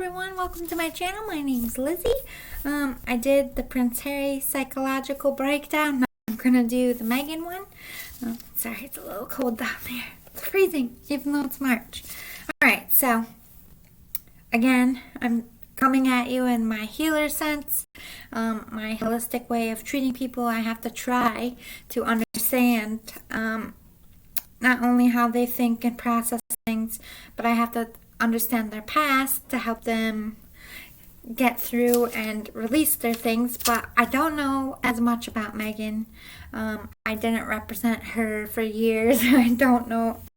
everyone, welcome to my channel. My name's Lizzie. I did the Prince Harry psychological breakdown. Now I'm gonna do the Meghan one. Sorry, it's a little cold down there. It's freezing, even though it's March. Alright, so again, I'm coming at you in my healer sense, my holistic way of treating people. I have to try to understand not only how they think and process things, but I have to understand their past to help them get through and release their things. But I don't know as much about Meghan. I didn't represent her for years. I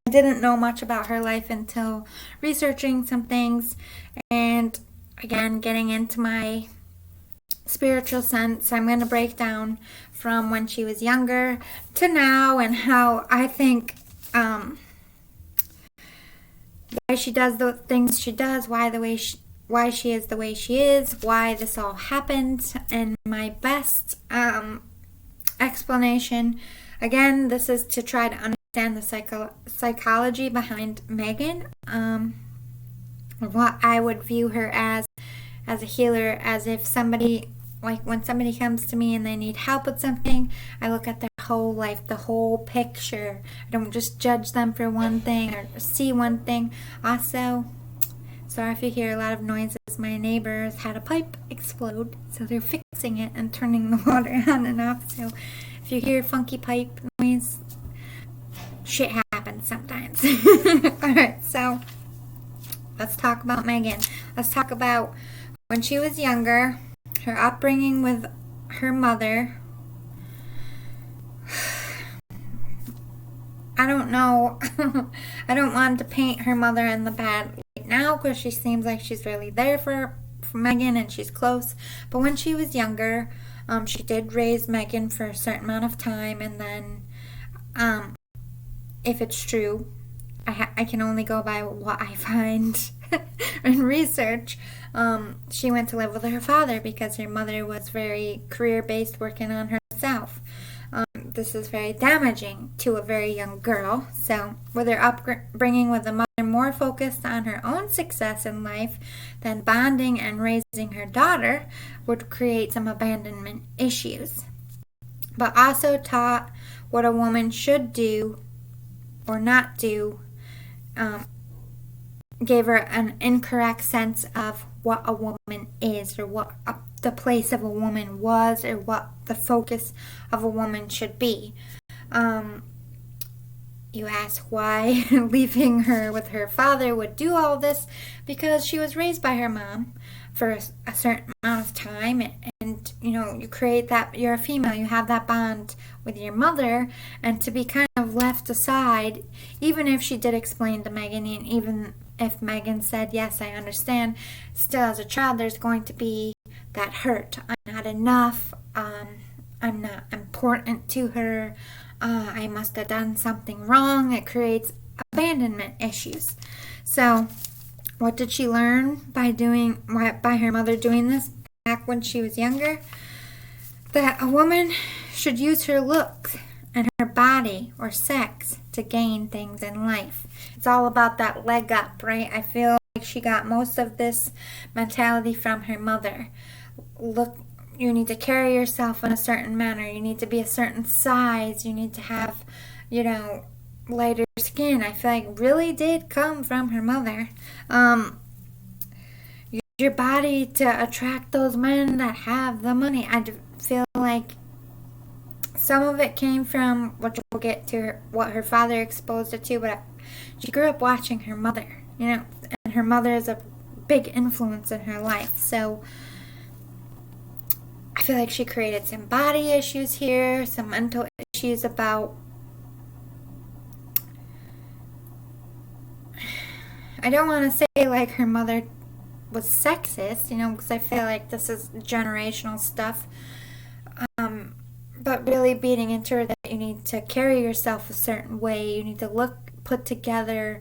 didn't know much about her life until researching some things and again getting into my spiritual sense. I'm going to break down from when she was younger to now and how I think why she does the things she does, why she is the way she is, why this all happened, and my best explanation. Again, this is to try to understand the psychology behind Meghan, what I would view her as a healer, as if somebody, like when somebody comes to me and they need help with something, I look at their whole life, the whole picture. I don't just judge them for one thing or see one thing. Also, sorry if you hear a lot of noises. My neighbors had a pipe explode, so they're fixing it and turning the water on and off. So if you hear funky pipe noise, shit happens sometimes. Alright, so let's talk about Meghan. Let's talk about when she was younger, her upbringing with her mother. I don't know. I don't want to paint her mother in the bad light now because she seems like she's really there for Meghan and she's close. But when she was younger, she did raise Meghan for a certain amount of time, and then if it's true, I can only go by what I find in research. She went to live with her father because her mother was very career-based, working on herself. This is very damaging to a very young girl. So with her upbringing with a mother more focused on her own success in life than bonding and raising her daughter would create some abandonment issues. But also taught what a woman should do or not do, gave her an incorrect sense of what a woman is, or what the place of a woman was, or what the focus of a woman should be. You ask why leaving her with her father would do all this? Because she was raised by her mom for a certain amount of time, and you create that, you're a female, you have that bond with your mother, and to be kind of left aside, even if she did explain to Meghan, and even if Meghan said, yes, I understand, still as a child there's going to be that hurt. I'm not enough, I'm not important to her, I must have done something wrong. It creates abandonment issues. So what did she learn by her mother doing this back when she was younger? That a woman should use her looks and her body or sex to gain things in life. It's all about that leg up, right? I feel like she got most of this mentality from her mother. Look, you need to carry yourself in a certain manner. You need to be a certain size. You need to have, lighter skin. I feel like really did come from her mother. Use your body to attract those men that have the money. I feel like some of it came from, which we'll get to, what her father exposed her to, but she grew up watching her mother, and her mother is a big influence in her life. So I feel like she created some body issues here, some mental issues about, I don't want to say like her mother was sexist, because I feel like this is generational stuff, but really beating into her that you need to carry yourself a certain way, you need to look put together,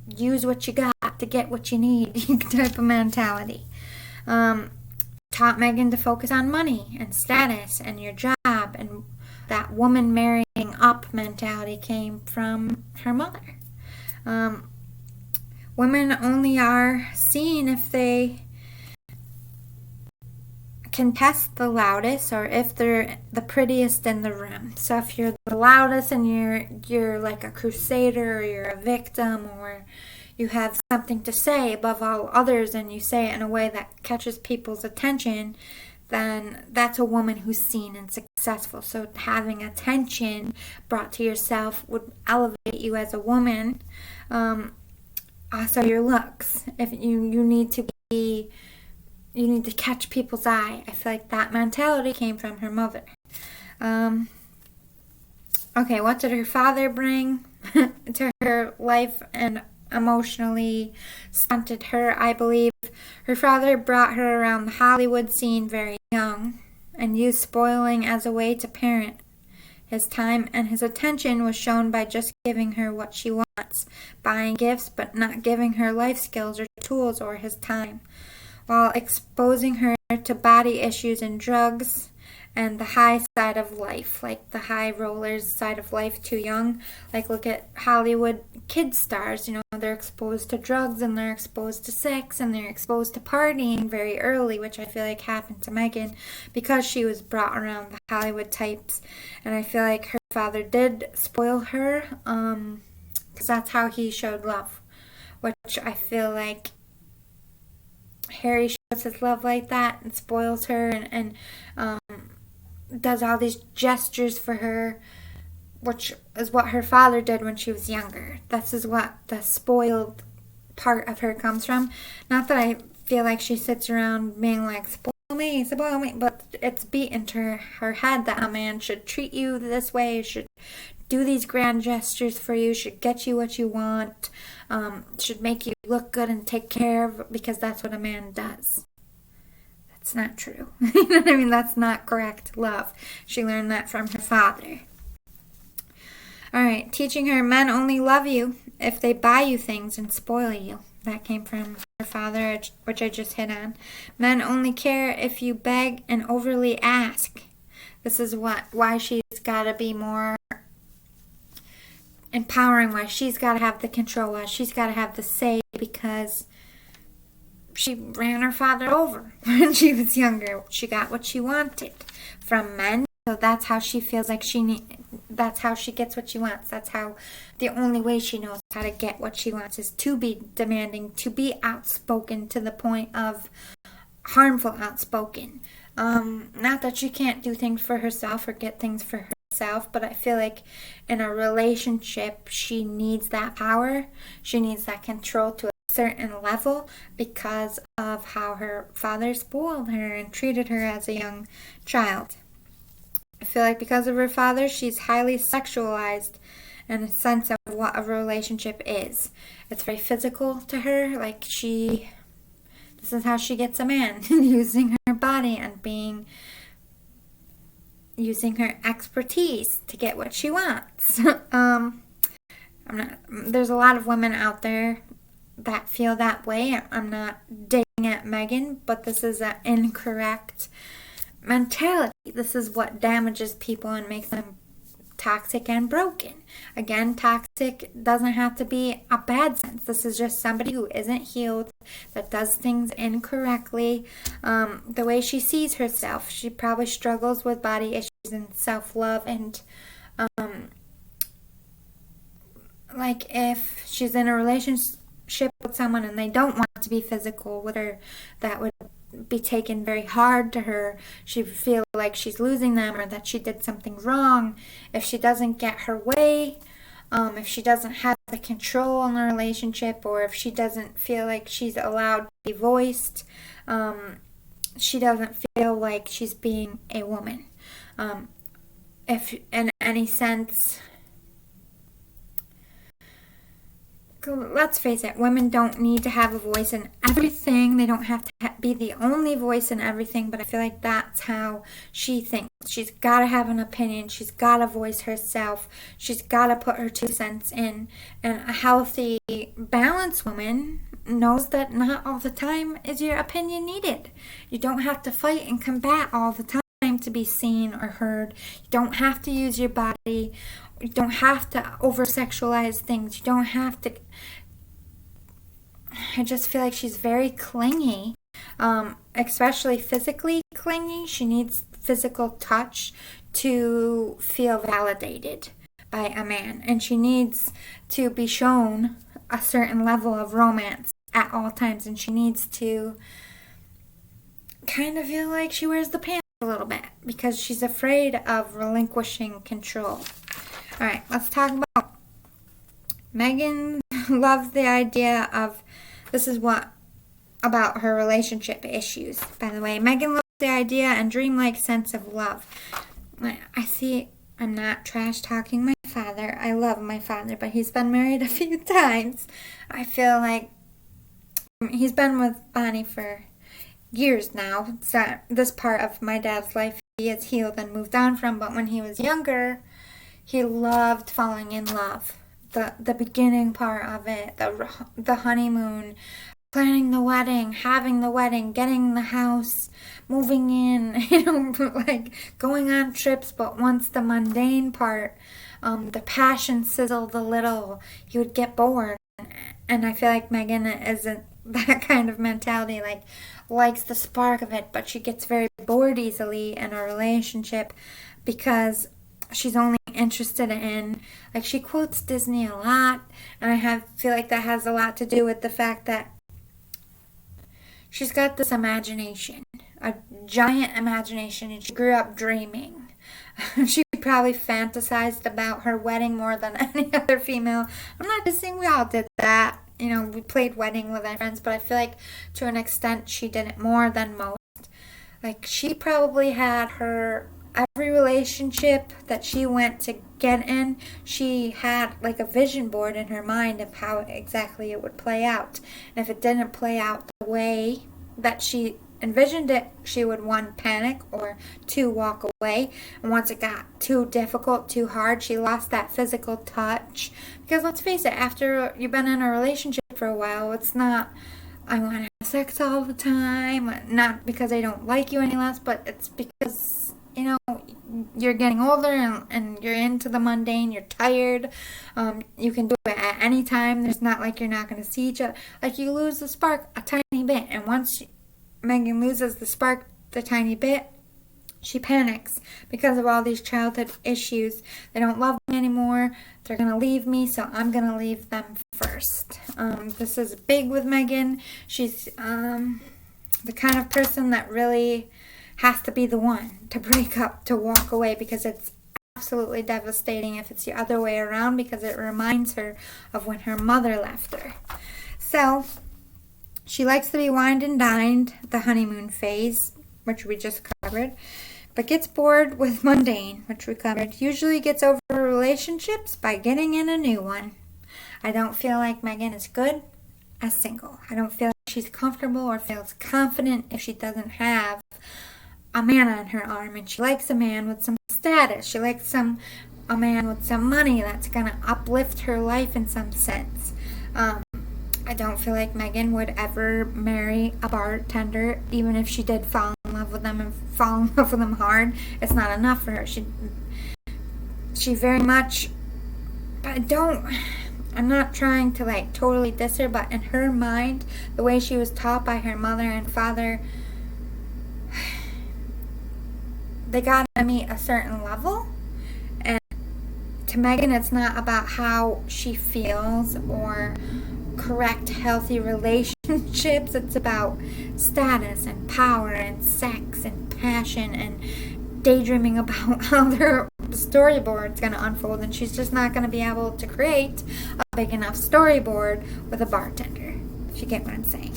use what you got to get what you need, type of mentality. Taught Meghan to focus on money and status and your job, and that woman marrying up mentality came from her mother. women only are seen if they contest the loudest or if they're the prettiest in the room. So if you're the loudest and you're like a crusader, or you're a victim, or you have something to say above all others and you say it in a way that catches people's attention, then that's a woman who's seen and successful. So having attention brought to yourself would elevate you as a woman. Also your looks. If you need to be, you need to catch people's eye. I feel like that mentality came from her mother. Okay, what did her father bring to her life and emotionally stunted her? I believe her father brought her around the Hollywood scene very young and used spoiling as a way to parent. His time and his attention was shown by just giving her what she wants, buying gifts, but not giving her life skills or tools or his time, while exposing her to body issues and drugs and the high side of life, like the high rollers side of life too young. Like look at Hollywood kid stars, they're exposed to drugs and they're exposed to sex and they're exposed to partying very early, which I feel like happened to Meghan because she was brought around the Hollywood types. And I feel like her father did spoil her, because that's how he showed love, which I feel like Harry shows his love like that and spoils her and does all these gestures for her, which is what her father did when she was younger. This is what the spoiled part of her comes from. Not that I feel like she sits around being like, spoil me, but it's beaten to her head that a man should treat you this way, should do these grand gestures for you, should get you what you want, should make you look good and take care of, because that's what a man does. That's not true. You know what I mean? That's not correct love. She learned that from her father. Alright, teaching her men only love you if they buy you things and spoil you. That came from her father, which I just hit on. Men only care if you beg and overly ask. This is why she's got to be more empowering, why she's got to have the control, why she's got to have the say, because she ran her father over when she was younger. She got what she wanted from men, so that's how she feels like that's how she gets what she wants. That's how the only way she knows how to get what she wants is to be demanding, to be outspoken to the point of harmful outspoken. Not that she can't do things for herself or get things for herself, but I feel like in a relationship she needs that power. She needs that control to a certain level because of how her father spoiled her and treated her as a young child. I feel like because of her father, she's highly sexualized in a sense of what a relationship is. It's very physical to her, like this is how she gets a man, using her body and using her expertise to get what she wants. There's a lot of women out there that feel that way. I'm not digging at Meghan, but this is an incorrect mentality. This is what damages people and makes them toxic and broken. Again, toxic doesn't have to be a bad sense. This is just somebody who isn't healed, that does things incorrectly. The way she sees herself, she probably struggles with body issues and self-love, and like if she's in a relationship with someone and they don't want to be physical with her, that would be taken very hard to her. She would feel like she's losing them or that she did something wrong. If she doesn't get her way, if she doesn't have the control in the relationship, or if she doesn't feel like she's allowed to be voiced, she doesn't feel like she's being a woman. If in any sense, let's face it, women don't need to have a voice in everything. They don't have to be the only voice in everything, but I feel like that's how she thinks. She's got to have an opinion. She's got to voice herself. She's got to put her 2 cents in. And a healthy, balanced woman knows that not all the time is your opinion needed. You don't have to fight and combat all the time to be seen or heard. You don't have to use your body. You don't have to over-sexualize things. You don't have to I just feel like she's very clingy, especially physically clingy. She needs physical touch to feel validated by a man, and she needs to be shown a certain level of romance at all times, and she needs to kind of feel like she wears the pants a little bit because she's afraid of relinquishing control. All right, let's talk about Meghan. Loves the idea of, this is what about her relationship issues, by the way. Meghan loves the idea and dreamlike sense of love. I'm not trash talking my father. I love my father, but he's been married a few times. I feel like he's been with Bonnie for years now. So this part of my dad's life he has healed and moved on from, but when he was younger, he loved falling in love. The beginning part of it, the honeymoon, planning the wedding, having the wedding, getting the house, moving in, like going on trips. But once the mundane part, the passion sizzled a little, he would get bored. And I feel like Meghan isn't that kind of mentality, like likes the spark of it, but she gets very bored easily in a relationship because she's only interested in, like, she quotes Disney a lot, and I feel like that has a lot to do with the fact that she's got this imagination, a giant imagination, and she grew up dreaming. She probably fantasized about her wedding more than any other female. I'm not just saying we all did that. We played wedding with our friends, but I feel like to an extent she did it more than most. Like, she probably had every relationship that she went to get in, she had like a vision board in her mind of how exactly it would play out. And if it didn't play out the way that she envisioned it, she would, 1, panic, or 2, walk away. And once it got too difficult, too hard, she lost that physical touch. Because let's face it, after you've been in a relationship for a while, it's not, I want to have sex all the time. Not because I don't like you any less, but it's because you're getting older and you're into the mundane, you're tired. You can do it at any time. There's not like you're not going to see each other. Like, you lose the spark a tiny bit, and once Meghan loses the spark the tiny bit, she panics because of all these childhood issues. They don't love me anymore. They're going to leave me, so I'm going to leave them first. This is big with Meghan. She's the kind of person that really has to be the one to break up, to walk away, because it's absolutely devastating if it's the other way around, because it reminds her of when her mother left her. So she likes to be wined and dined, the honeymoon phase, which we just covered, but gets bored with mundane, which we covered. Usually gets over relationships by getting in a new one. I don't feel like Meghan is good as single. I don't feel like she's comfortable or feels confident if she doesn't have a man on her arm, and she likes a man with some status. She likes a man with some money that's going to uplift her life in some sense. I don't feel like Meghan would ever marry a bartender, even if she did fall in love with them and fall in love with them hard. It's not enough for her. She very much, but I'm not trying to like totally diss her, but in her mind, the way she was taught by her mother and father, they gotta meet a certain level. And to Meghan, it's not about how she feels or correct healthy relationships. It's about status and power and sex and passion and daydreaming about how the storyboard's gonna unfold, and she's just not gonna be able to create a big enough storyboard with a bartender, if you get what I'm saying.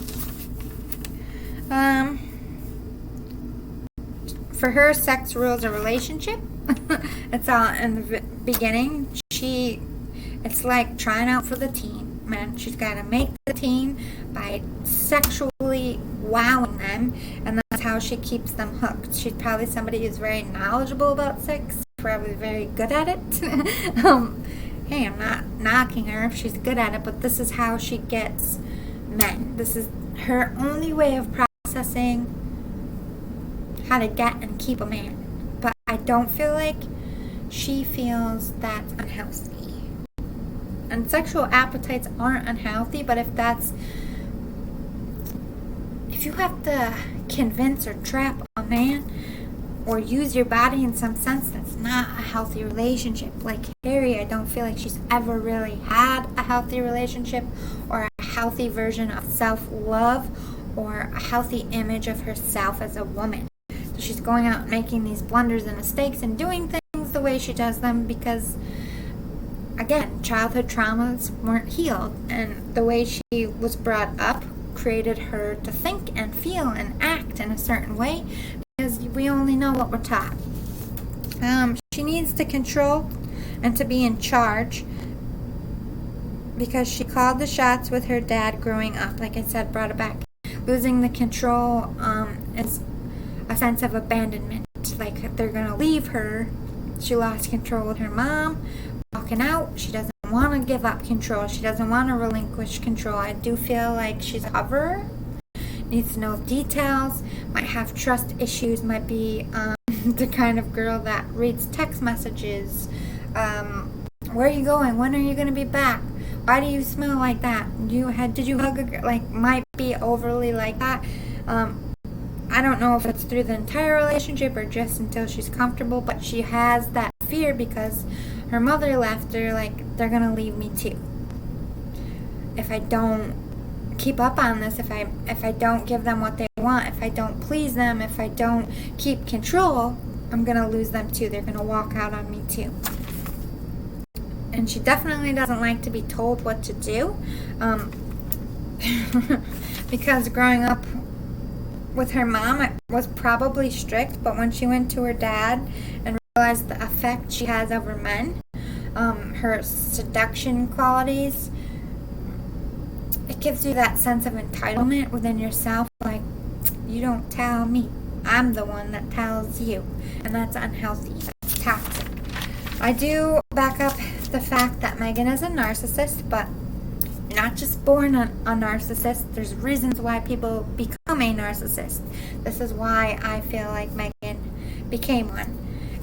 For her, sex rules a relationship. It's all in the beginning. It's like trying out for the team, man. She's got to make the team by sexually wowing them, and that's how she keeps them hooked. She's probably somebody who's very knowledgeable about sex, probably very good at it. Hey, I'm not knocking her if she's good at it, but this is how she gets men. This is her only way of processing how to get and keep a man. But I don't feel like she feels that's unhealthy. And sexual appetites aren't unhealthy, but if that's if you have to convince or trap a man or use your body in some sense, that's not a healthy relationship. Like Harry, I don't feel like she's ever really had a healthy relationship or a healthy version of self-love or a healthy image of herself as a woman. So she's going out and making these blunders and mistakes and doing things the way she does them because, again, childhood traumas weren't healed, and the way she was brought up created her to think and feel and act in a certain way because we only know what we're taught. She needs to control and to be in charge because she called the shots with her dad growing up. Like I said, brought it back. Losing the control is a sense of abandonment. Like they're going to leave her. She lost control with her mom. Walking out, she doesn't want to give up control. She doesn't want to relinquish control. I do feel like she's a hoverer. Needs to know details. Might have trust issues. Might be the kind of girl that reads text messages. Where are you going? When are you going to be back? Why do you smell like that? Did you hug a girl? Like, might be overly like that. I don't know if it's through the entire relationship or just until she's comfortable, but she has that fear because her mother left her, like, they're going to leave me too. If I don't keep up on this, if I don't give them what they want, if I don't please them, if I don't keep control, I'm going to lose them too. They're going to walk out on me too. And she definitely doesn't like to be told what to do. Because growing up with her mom, it was probably strict, but when she went to her dad and realized the effect she has over men, her seduction qualities, it gives you that sense of entitlement within yourself, like, you don't tell me, I'm the one that tells you, and that's unhealthy, that's toxic. I do back up the fact that Meghan is a narcissist, but you're not just born a narcissist. There's reasons why people become a narcissist. This is why I feel like Meghan became one.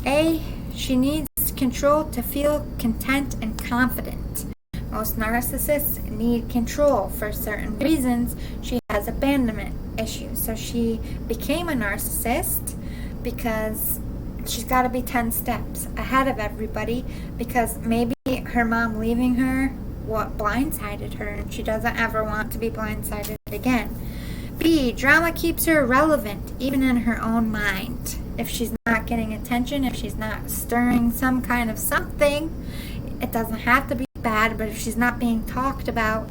A, she needs control to feel content and confident. Most narcissists need control for certain reasons. She has abandonment issues. So she became a narcissist because she's got to be 10 steps ahead of everybody because maybe her mom leaving her blindsided her and she doesn't ever want to be blindsided again. B, drama keeps her relevant even in her own mind. If she's not getting attention, if she's not stirring some kind of something, it doesn't have to be bad, but if she's not being talked about,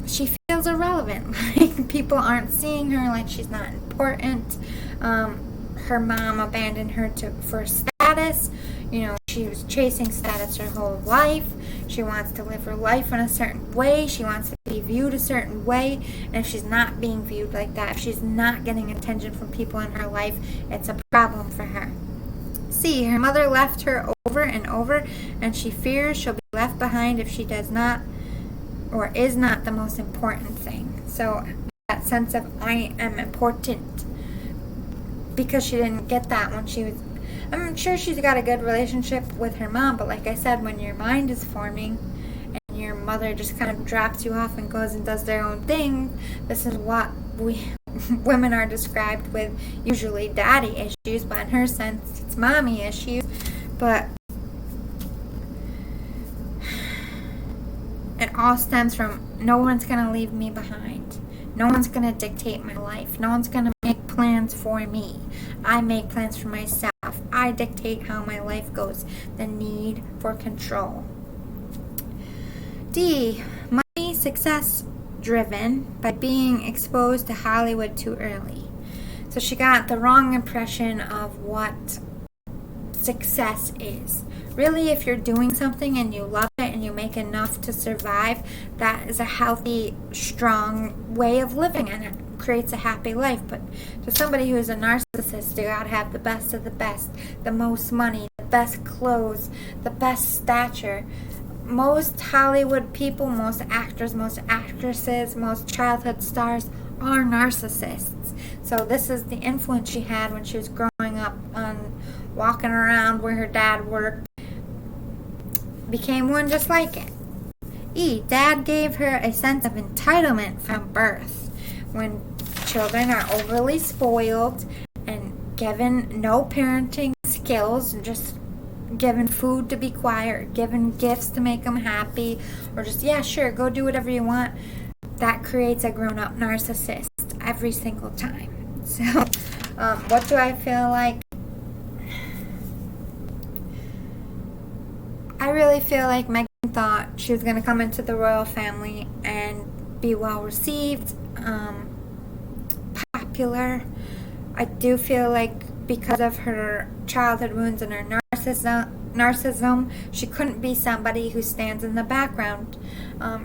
she feels irrelevant. Like people aren't seeing her, like she's not important. Her mom abandoned her for status. You know, she was chasing status her whole life. She wants to live her life in a certain way. She wants to be viewed a certain way. And if she's not being viewed like that, if she's not getting attention from people in her life, it's a problem for her. C, her mother left her over and over, and she fears she'll be left behind if she does not or is not the most important thing. So that sense of I am important, because she didn't get that when she was, I'm sure she's got a good relationship with her mom, but like I said, when your mind is forming and your mother just kind of drops you off and goes and does their own thing, this is what women are described with, usually daddy issues, but in her sense it's mommy issues. But it all stems from no one's going to leave me behind. No one's going to dictate my life. No one's going to make plans for me. I make plans for myself. I dictate how my life goes. The need for control. D, money success driven by being exposed to Hollywood too early. So she got the wrong impression of what success is. Really, if you're doing something and you love it and you make enough to survive, that is a healthy, strong way of living, and it creates a happy life. But to somebody who is a narcissist, you gotta have the best of the best, the most money, the best clothes, the best stature. Most Hollywood people, most actors, most actresses, most childhood stars are narcissists. So this is the influence she had when she was growing up on walking around where her dad worked. Became one just like it. E, dad gave her a sense of entitlement from birth. When children are overly spoiled and given no parenting skills, and just given food to be quiet, or given gifts to make them happy, or just, yeah, sure, go do whatever you want, that creates a grown-up narcissist every single time. So, what do I feel like? I really feel like Meghan thought she was going to come into the royal family and be well received, popular. I do feel like because of her childhood wounds and her narcissism, she couldn't be somebody who stands in the background.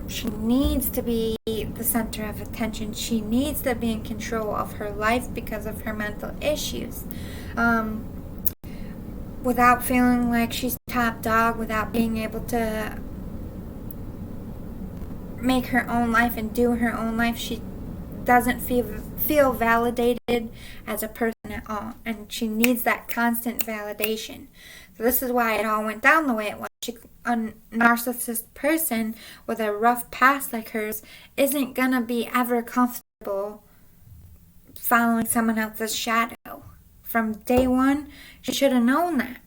She needs to be the center of attention. She needs to be in control of her life because of her mental issues. Without feeling like she's top dog, without being able to make her own life and do her own life, she doesn't feel validated as a person at all, and she needs that constant validation. So this is why it all went down the way it was. A narcissist person with a rough past like hers isn't gonna be ever comfortable following someone else's shadow. From day one, she should have known that.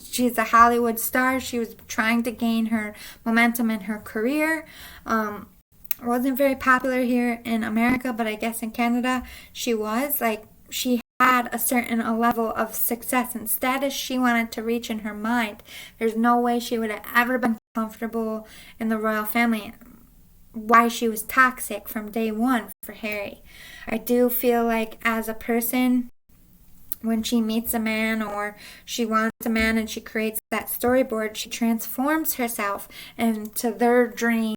She's a Hollywood star. She was trying to gain her momentum in her career. Wasn't very popular here in America, but I guess in Canada she was. Like, she had a certain level of success and status she wanted to reach in her mind. There's no way she would have ever been comfortable in the royal family. Why she was toxic from day one for Harry. I do feel like as a person, when she meets a man or she wants a man and she creates that storyboard, she transforms herself into their dream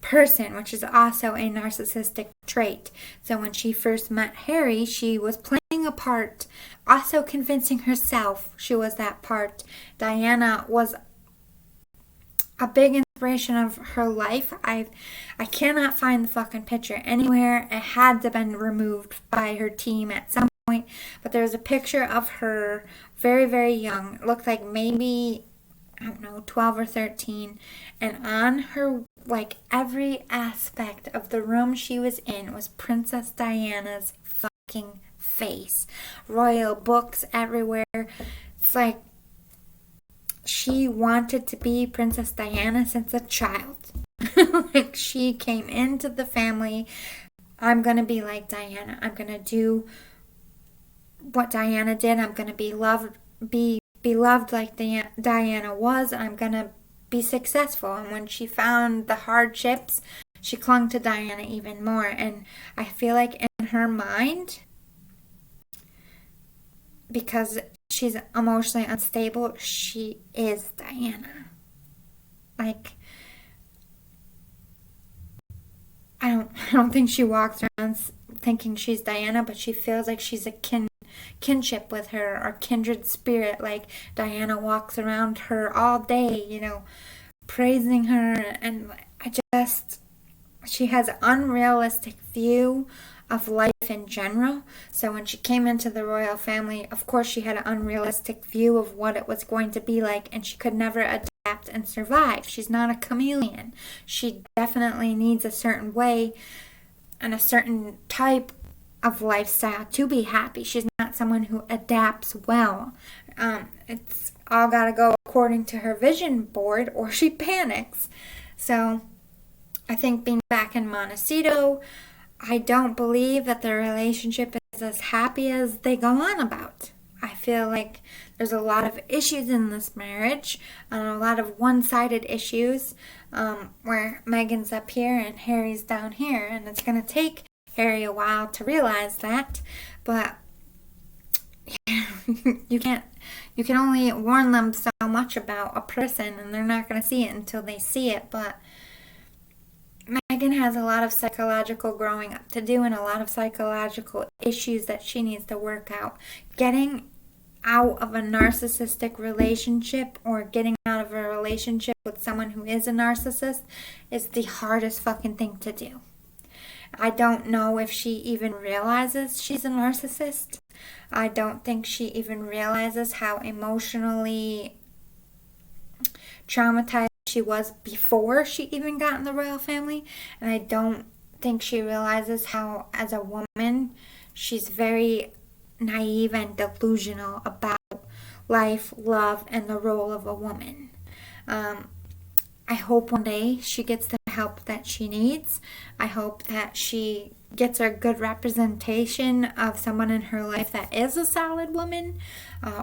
person, which is also a narcissistic trait. So when she first met Harry, she was playing a part, also convincing herself she was that part. Diana was a big inspiration of her life. I cannot find the fucking picture anywhere. It had to have been removed by her team at some point, but there's a picture of her very, very young. It looked like maybe, I don't know, 12 or 13, and on her, like, every aspect of the room she was in was Princess Diana's fucking face. Royal books everywhere. It's like she wanted to be Princess Diana since a child. Like, she came into the family, I'm gonna be like Diana. I'm gonna do what Diana did. I'm gonna be beloved like Diana was. I'm gonna be successful. And when she found the hardships, she clung to Diana even more. And I feel like in her mind, because she's emotionally unstable, she is Diana. Like, I don't think she walks around thinking she's Diana, but she feels like she's a kinship with her, or kindred spirit. Like, Diana walks around her all day, praising her, and she has an unrealistic view of life in general. So when she came into the royal family, of course she had an unrealistic view of what it was going to be like, and she could never adapt and survive. She's not a chameleon. She definitely needs a certain way and a certain type of lifestyle to be happy. She's not someone who adapts well. It's all got to go according to her vision board, or she panics. So I think being back in Montecito, I don't believe that their relationship is as happy as they go on about. I feel like there's a lot of issues in this marriage, and a lot of one-sided issues, where Meghan's up here and Harry's down here, and it's going to take Harry a while to realize that, but you can only warn them so much about a person, and they're not going to see it until they see it. But Meghan has a lot of psychological growing up to do, and a lot of psychological issues that she needs to work out. Getting out of a narcissistic relationship, or getting out of a relationship with someone who is a narcissist, is the hardest fucking thing to do. I don't know if she even realizes she's a narcissist. I don't think she even realizes how emotionally traumatized she was before she even got in the royal family. And I don't think she realizes how, as a woman, she's very naive and delusional about life, love, and the role of a woman. I hope one day she gets the help that she needs. I hope that she gets a good representation of someone in her life that is a solid woman,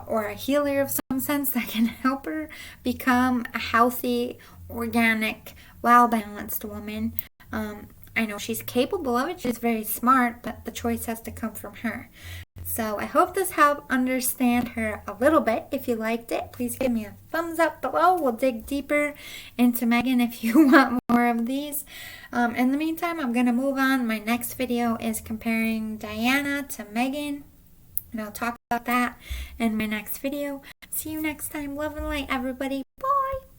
or a healer of some sense that can help her become a healthy, organic, well-balanced woman. I know she's capable of it. She's very smart, but the choice has to come from her. So I hope this helped understand her a little bit. If you liked it, please give me a thumbs up below. We'll dig deeper into Meghan if you want more of these. In the meantime, I'm going to move on. My next video is comparing Diana to Meghan, and I'll talk about that in my next video. See you next time. Love and light, everybody.